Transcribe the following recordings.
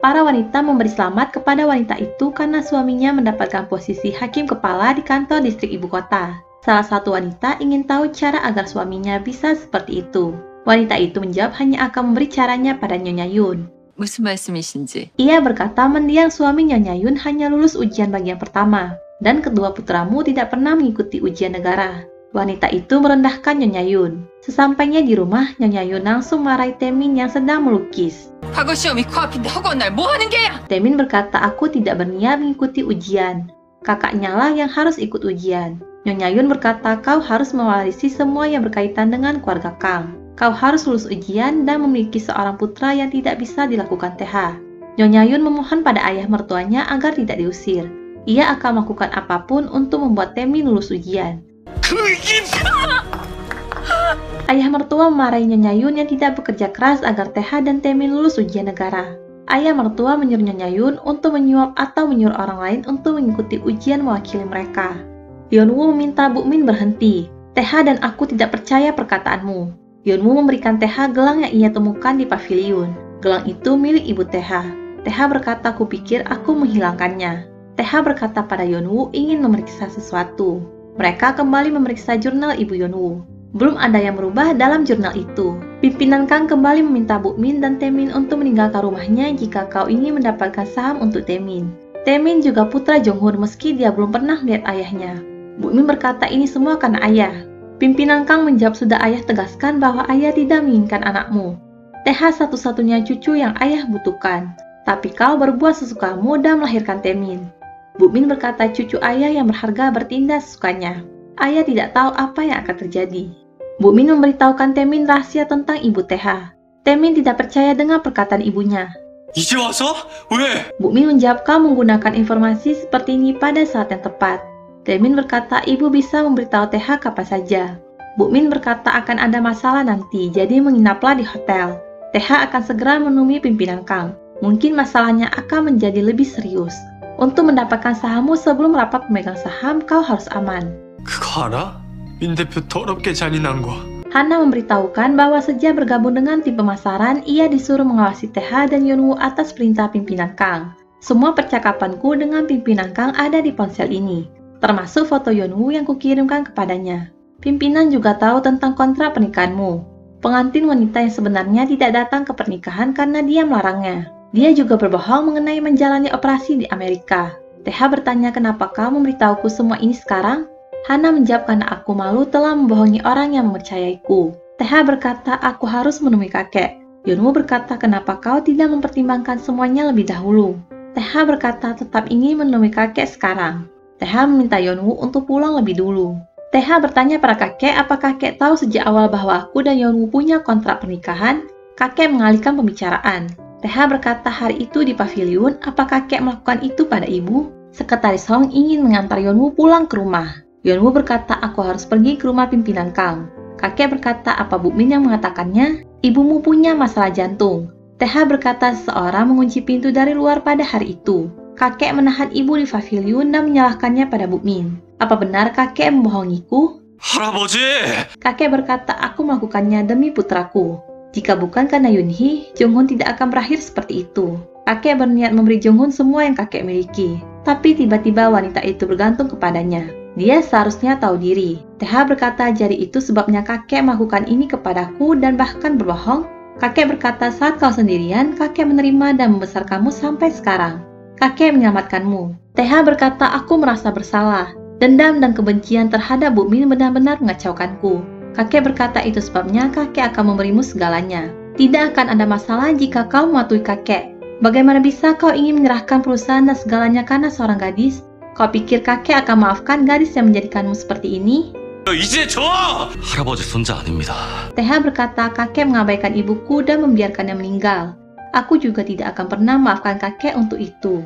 Para wanita memberi selamat kepada wanita itu karena suaminya mendapatkan posisi hakim kepala di kantor distrik ibu kota. Salah satu wanita ingin tahu cara agar suaminya bisa seperti itu. Wanita itu menjawab hanya akan memberi caranya pada Nyonya Yun. 무슨 말씀이신지. Ia berkata mendiang suami Nyonya Yun hanya lulus ujian bagian pertama, dan kedua putramu tidak pernah mengikuti ujian negara. Wanita itu merendahkan Nyonya Yun. Sesampainya di rumah, Nyonya Yun langsung marahi Taemin yang sedang melukis. 과거 시험이 코앞인데 허구한 날 뭐 하는 게야? Taemin berkata, aku tidak berniat mengikuti ujian. Kakaknya lah yang harus ikut ujian. Nyonya Yun berkata, kau harus mewarisi semua yang berkaitan dengan keluarga Kang. Kau harus lulus ujian dan memiliki seorang putra yang tidak bisa dilakukan TH. Nyonya Yun memohon pada ayah mertuanya agar tidak diusir. Ia akan melakukan apapun untuk membuat Taemin lulus ujian. Ayah mertua memarahi Nyonya Yun yang tidak bekerja keras agar TH dan Taemin lulus ujian negara. Ayah mertua menyuruh Nyonya Yun untuk menyuap atau menyuruh orang lain untuk mengikuti ujian mewakili mereka. Yeonwoo meminta Bukmin berhenti. TH dan aku tidak percaya perkataanmu. Yeonwoo memberikan TH gelang yang ia temukan di paviliun. Gelang itu milik ibu TH. TH berkata, kupikir aku menghilangkannya. TH berkata pada Yeonwoo ingin memeriksa sesuatu. Mereka kembali memeriksa jurnal ibu Yeonwoo. Belum ada yang berubah dalam jurnal itu. Pimpinan Kang kembali meminta Bukmin dan Taemin untuk meninggalkan rumahnya jika kau ingin mendapatkan saham untuk Taemin. Taemin juga putra Jonghoon meski dia belum pernah melihat ayahnya. Bukmin berkata ini semua karena ayah. Pimpinan Kang menjawab sudah ayah tegaskan bahwa ayah tidak menginginkan anakmu. TH satu-satunya cucu yang ayah butuhkan. Tapi kau berbuat sesukamu dan melahirkan Taemin. Bukmin berkata cucu ayah yang berharga bertindak sesukanya. Ayah tidak tahu apa yang akan terjadi. Bukmin memberitahukan Taemin rahasia tentang ibu TH. Taemin tidak percaya dengan perkataan ibunya. 이제 와서? 왜? Bukmin menjawab kau menggunakan informasi seperti ini pada saat yang tepat. Taemin berkata ibu bisa memberitahu TH kapan saja. Bukmin berkata akan ada masalah nanti, jadi menginaplah di hotel. TH akan segera menemui pimpinan Kang. Mungkin masalahnya akan menjadi lebih serius. Untuk mendapatkan sahammu sebelum rapat pemegang saham, kau harus aman. 그거 알아? 민 대표 더럽게 잔인한 거. Hana memberitahukan bahwa sejak bergabung dengan tim pemasaran, ia disuruh mengawasi TH dan Yeonwoo atas perintah pimpinan Kang. Semua percakapanku dengan pimpinan Kang ada di ponsel ini, termasuk foto Yeonwoo yang kukirimkan kepadanya. Pimpinan juga tahu tentang kontrak pernikahanmu. Pengantin wanita yang sebenarnya tidak datang ke pernikahan karena dia melarangnya. Dia juga berbohong mengenai menjalani operasi di Amerika. TH bertanya kenapa kau memberitahuku semua ini sekarang? Hana menjawab karena aku malu telah membohongi orang yang mempercayaiku. TH berkata aku harus menemui kakek. Yeonwoo berkata kenapa kau tidak mempertimbangkan semuanya lebih dahulu. TH berkata tetap ingin menemui kakek sekarang. TH meminta Yeonwoo untuk pulang lebih dulu. TH bertanya pada kakek apakah kakek tahu sejak awal bahwa aku dan Yeonwoo punya kontrak pernikahan. Kakek mengalihkan pembicaraan. TH berkata hari itu di paviliun, apakah kakek melakukan itu pada ibu? Sekretaris Hong ingin mengantar Yeonwoo pulang ke rumah. Yeonwoo berkata aku harus pergi ke rumah pimpinan Kang. Kakek berkata apa Bukmin yang mengatakannya? Ibumu punya masalah jantung. TH berkata seseorang mengunci pintu dari luar pada hari itu. Kakek menahan ibu di paviliun dan menyalahkannya pada Bukmin. Apa benar kakek membohongiku? 할아버지! Kakek berkata aku melakukannya demi putraku. Jika bukan karena Yunhee, Jonghoon tidak akan berakhir seperti itu. Kakek berniat memberi Jonghoon semua yang kakek miliki. Tapi tiba-tiba wanita itu bergantung kepadanya. Dia seharusnya tahu diri. TH berkata jadi itu sebabnya kakek melakukan ini kepadaku dan bahkan berbohong. Kakek berkata saat kau sendirian, kakek menerima dan membesarkanmu sampai sekarang. Kakek menyelamatkanmu. TH berkata aku merasa bersalah. Dendam dan kebencian terhadap Bukmin benar-benar mengacaukanku. Kakek berkata itu sebabnya kakek akan memberimu segalanya. Tidak akan ada masalah jika kau mematuhi kakek. Bagaimana bisa kau ingin menyerahkan perusahaan dan segalanya karena seorang gadis? Kau pikir kakek akan maafkan gadis yang menjadikanmu seperti ini? 이제 줘! 할아버지 손자 아닙니다. TH berkata kakek mengabaikan ibuku dan membiarkannya meninggal. Aku juga tidak akan pernah maafkan kakek untuk itu.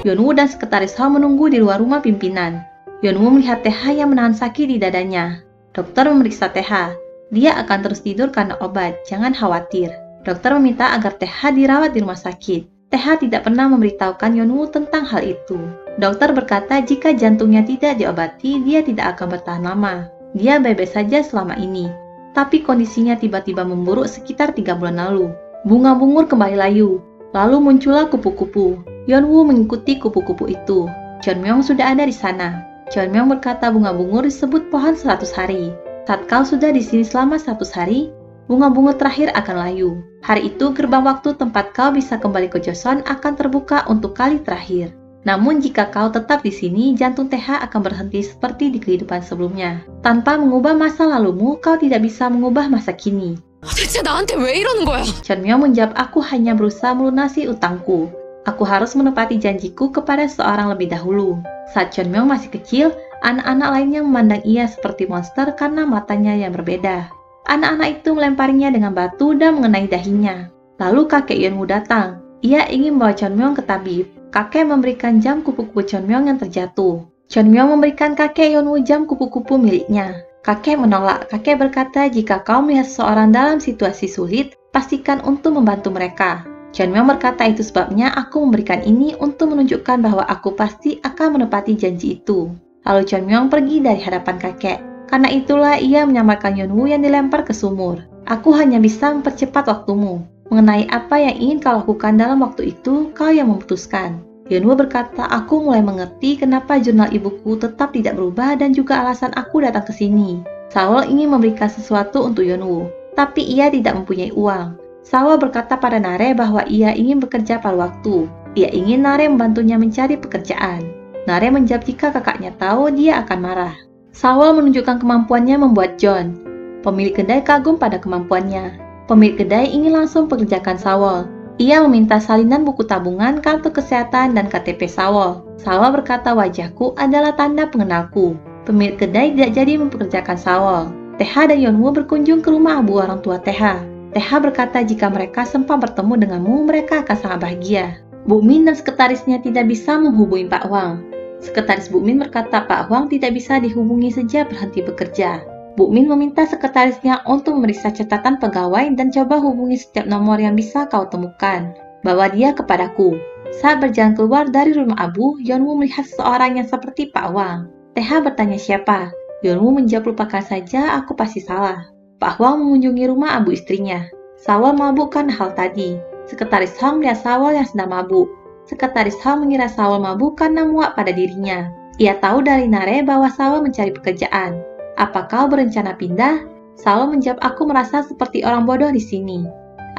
Yeonwoo dan sekretaris Hong menunggu di luar rumah pimpinan. Yeonwoo melihat TH yang menahan sakit di dadanya. Dokter memeriksa TH. Dia akan terus tidur karena obat, jangan khawatir. Dokter meminta agar TH dirawat di rumah sakit. TH tidak pernah memberitahukan Yeonwoo tentang hal itu. Dokter berkata jika jantungnya tidak diobati, dia tidak akan bertahan lama. Dia baik-baik saja selama ini. Tapi kondisinya tiba-tiba memburuk sekitar 3 bulan lalu. Bunga bungur kembali layu. Lalu muncullah kupu-kupu. Yeonwoo mengikuti kupu-kupu itu. Jeonmyeong sudah ada di sana. Jeonmyeong berkata bunga bungur disebut pohon 100 hari. Saat kau sudah di sini selama 100 hari, bunga bungur terakhir akan layu. Hari itu gerbang waktu tempat kau bisa kembali ke Joseon akan terbuka untuk kali terakhir. Namun jika kau tetap di sini, jantung TH akan berhenti seperti di kehidupan sebelumnya. Tanpa mengubah masa lalumu, kau tidak bisa mengubah masa kini. 대체 나한테 왜 이러는 거야? Jeonmyeong menjawab, aku hanya berusaha melunasi utangku. Aku harus menepati janjiku kepada seorang lebih dahulu. Saat Jeonmyeong masih kecil, anak-anak lainnya memandang ia seperti monster karena matanya yang berbeda. Anak-anak itu melemparinya dengan batu dan mengenai dahinya. Lalu kakek Yeonwoo datang. Ia ingin membawa Jeonmyeong ke tabib. Kakek memberikan jam kupu-kupu Jeonmyeong yang terjatuh. Jeonmyeong memberikan kakek Yeonwoo jam kupu-kupu miliknya. Kakek menolak. Kakek berkata, jika kau melihat seseorang dalam situasi sulit, pastikan untuk membantu mereka. Jeonmyeong berkata, itu sebabnya aku memberikan ini untuk menunjukkan bahwa aku pasti akan menepati janji itu. Lalu Jeonmyeong pergi dari hadapan kakek. Karena itulah ia menyamarkan Yeonwoo yang dilempar ke sumur. Aku hanya bisa mempercepat waktumu. Mengenai apa yang ingin kau lakukan dalam waktu itu, kau yang memutuskan. Yeonwoo berkata, aku mulai mengerti kenapa jurnal ibuku tetap tidak berubah dan juga alasan aku datang ke sini. Sawol ingin memberikan sesuatu untuk Yeonwoo, tapi ia tidak mempunyai uang. Sawol berkata pada Nare bahwa ia ingin bekerja pada waktu. Ia ingin Nare membantunya mencari pekerjaan. Nare menjawab jika kakaknya tahu, dia akan marah. Sawol menunjukkan kemampuannya membuat John. Pemilik kedai kagum pada kemampuannya. Pemilik kedai ingin langsung pekerjakan Sawol. Ia meminta salinan buku tabungan, kartu kesehatan, dan KTP Sawol. Sawol berkata, wajahku adalah tanda pengenalku. Pemilik kedai tidak jadi mempekerjakan Sawol. TH dan Yeonwoo berkunjung ke rumah abu orang tua TH. TH berkata, jika mereka sempat bertemu denganmu, mereka akan sangat bahagia. Bukmin dan sekretarisnya tidak bisa menghubungi Pak Hwang. Sekretaris Bukmin berkata, Pak Hwang tidak bisa dihubungi sejak berhenti bekerja. Bukmin meminta sekretarisnya untuk memeriksa catatan pegawai dan coba hubungi setiap nomor yang bisa kau temukan. Bawa dia kepadaku. Saat berjalan keluar dari rumah Abu, Yeonwoo melihat seseorang yang seperti Pak Hwang. TH bertanya siapa. Yeonwoo menjawab, lupakan saja, aku pasti salah. Pak Hwang mengunjungi rumah Abu istrinya. Sawol mabuk karena hal tadi. Sekretaris Hong melihat Sawol yang sedang mabuk. Sekretaris Hong mengira Sawol mabuk karena muak pada dirinya. Ia tahu dari Nare bahwa Sawol mencari pekerjaan. Apa kau berencana pindah? Sawol menjawab, aku merasa seperti orang bodoh di sini.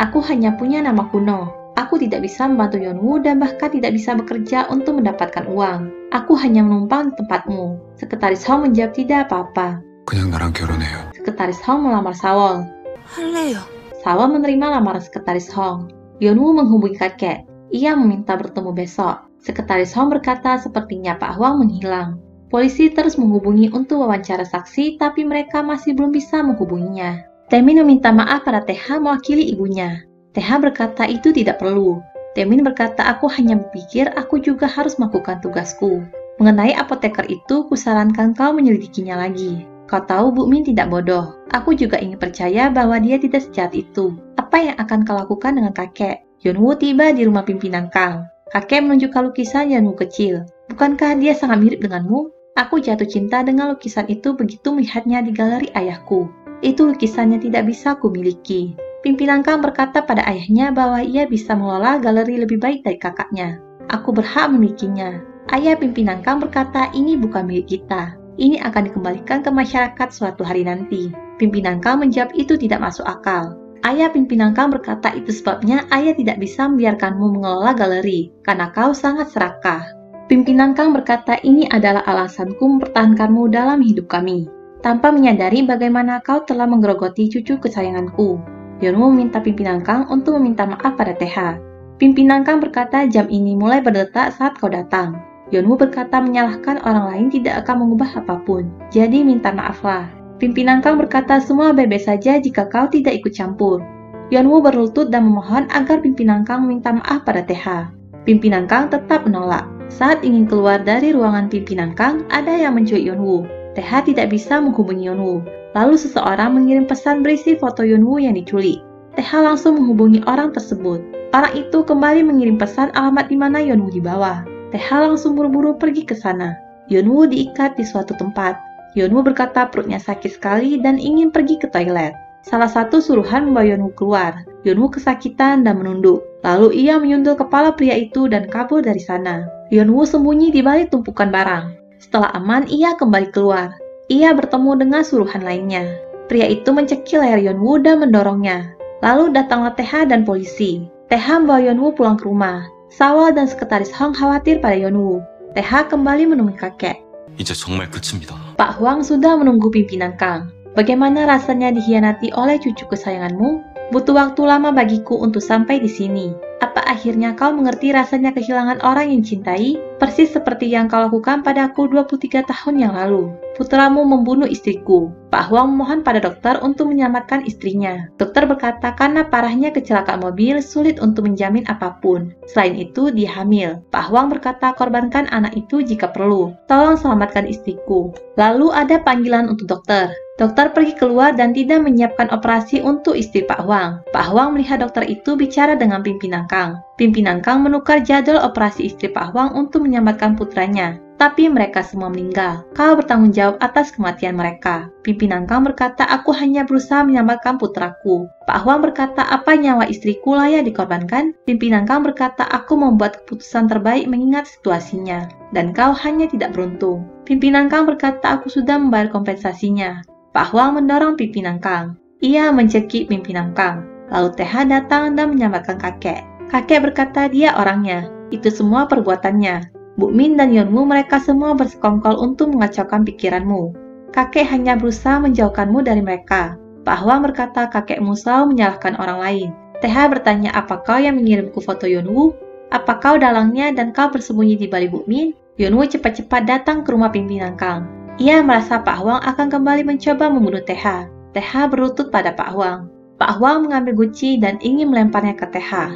Aku hanya punya nama kuno. Aku tidak bisa membantu Yeonwoo dan bahkan tidak bisa bekerja untuk mendapatkan uang. Aku hanya menumpang di tempatmu. Sekretaris Hong menjawab, tidak apa-apa. 그냥 나랑 결혼해요. Sekretaris Hong melamar Sawol. 할래요. Sawol menerima lamaran Sekretaris Hong. Yeonwoo menghubungi kakek. Ia meminta bertemu besok. Sekretaris Hong berkata, sepertinya Pak Hwang menghilang. Polisi terus menghubungi untuk wawancara saksi, tapi mereka masih belum bisa menghubunginya. Taemin meminta maaf pada TH mewakili ibunya. TH berkata itu tidak perlu. Taemin berkata, aku hanya berpikir aku juga harus melakukan tugasku. Mengenai apoteker itu, kusarankan kau menyelidikinya lagi. Kau tahu Bukmin tidak bodoh. Aku juga ingin percaya bahwa dia tidak sejahat itu. Apa yang akan kau lakukan dengan kakek? Yeonwoo tiba di rumah pimpinan Kang. Kakek menunjukkan lukisan Yeonwoo kecil. Bukankah dia sangat mirip denganmu? Aku jatuh cinta dengan lukisan itu begitu melihatnya di galeri ayahku. Itu lukisannya tidak bisa kumiliki. Pimpinan Kang berkata pada ayahnya bahwa ia bisa mengelola galeri lebih baik dari kakaknya. Aku berhak memilikinya. Ayah pimpinan Kang berkata, ini bukan milik kita. Ini akan dikembalikan ke masyarakat suatu hari nanti. Pimpinan Kang menjawab, itu tidak masuk akal. Ayah pimpinan Kang berkata, itu sebabnya ayah tidak bisa membiarkanmu mengelola galeri, karena kau sangat serakah. Pimpinan Kang berkata, ini adalah alasanku mempertahankanmu dalam hidup kami. Tanpa menyadari bagaimana kau telah menggerogoti cucu kesayanganku. Yeonwoo meminta pimpinan Kang untuk meminta maaf pada TH. Pimpinan Kang berkata, jam ini mulai berdetak saat kau datang. Yeonwoo berkata, menyalahkan orang lain tidak akan mengubah apapun. Jadi minta maaflah. Pimpinan Kang berkata, semua baik-baik saja jika kau tidak ikut campur. Yeonwoo berlutut dan memohon agar pimpinan Kang meminta maaf pada TH. Pimpinan Kang tetap menolak. Saat ingin keluar dari ruangan pimpinan Kang, ada yang menculik Yeonwoo. TH tidak bisa menghubungi Yeonwoo. Lalu seseorang mengirim pesan berisi foto Yeonwoo yang diculik. TH langsung menghubungi orang tersebut. Orang itu kembali mengirim pesan alamat di mana Yeonwoo dibawa. TH langsung buru-buru pergi ke sana. Yeonwoo diikat di suatu tempat. Yeonwoo berkata perutnya sakit sekali dan ingin pergi ke toilet. Salah satu suruhan membawa Yeonwoo keluar. Yeonwoo kesakitan dan menunduk. Lalu ia menyundul kepala pria itu dan kabur dari sana. Yeonwoo sembunyi di balik tumpukan barang. Setelah aman, ia kembali keluar. Ia bertemu dengan suruhan lainnya. Pria itu mencekik leher Yeonwoo dan mendorongnya. Lalu datanglah Tae-ha dan polisi. Tae-ha membawa Yeonwoo pulang ke rumah. Sawal dan sekretaris Hong khawatir pada Yeonwoo. Tae-ha kembali menemui kakek. 이제 정말 끝입니다. Pak Hwang sudah menunggu pimpinan Kang. Bagaimana rasanya dikhianati oleh cucu kesayanganmu? Butuh waktu lama bagiku untuk sampai di sini. Apa akhirnya kau mengerti rasanya kehilangan orang yang cintai? Persis seperti yang kau lakukan padaku 23 tahun yang lalu. Putramu membunuh istriku. Pak Hwang memohon pada dokter untuk menyelamatkan istrinya. Dokter berkata karena parahnya kecelakaan mobil sulit untuk menjamin apapun. Selain itu, dia hamil. Pak Hwang berkata korbankan anak itu jika perlu. Tolong selamatkan istriku. Lalu ada panggilan untuk dokter. Dokter pergi keluar dan tidak menyiapkan operasi untuk istri Pak Hwang. Pak Hwang melihat dokter itu bicara dengan pimpinan Kang. Pimpinan Kang menukar jadwal operasi istri Pak Hwang untuk menyelamatkan putranya. Tapi mereka semua meninggal. Kau bertanggung jawab atas kematian mereka. Pimpinan Kang berkata, aku hanya berusaha menyelamatkan putraku. Pak Hwang berkata, apa nyawa istriku layak dikorbankan? Pimpinan Kang berkata, aku membuat keputusan terbaik mengingat situasinya. Dan kau hanya tidak beruntung. Pimpinan Kang berkata, aku sudah membayar kompensasinya. Pak Hwang mendorong pimpinan Kang. Ia mencekik pimpinan Kang. Lalu Tae-ha datang dan menyelamatkan kakek. Kakek berkata dia orangnya. Itu semua perbuatannya. Bu Min dan Yeonwoo mereka semua bersekongkol untuk mengacaukan pikiranmu. Kakek hanya berusaha menjauhkanmu dari mereka. Pak Hwang berkata kakekmu selalu menyalahkan orang lain. Tae-ha bertanya apa kau yang mengirimku foto Yeonwoo? Apa kau dalangnya dan kau bersembunyi di balik Bu Min? Yeonwoo cepat-cepat datang ke rumah pimpinan Kang. Ia merasa Pak Hwang akan kembali mencoba membunuh Tae-ha. Tae-ha berlutut pada Pak Hwang. Pak Hwang mengambil guci dan ingin melemparnya ke Tae-ha.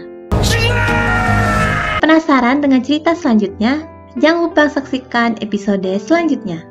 Penasaran dengan cerita selanjutnya? Jangan lupa saksikan episode selanjutnya.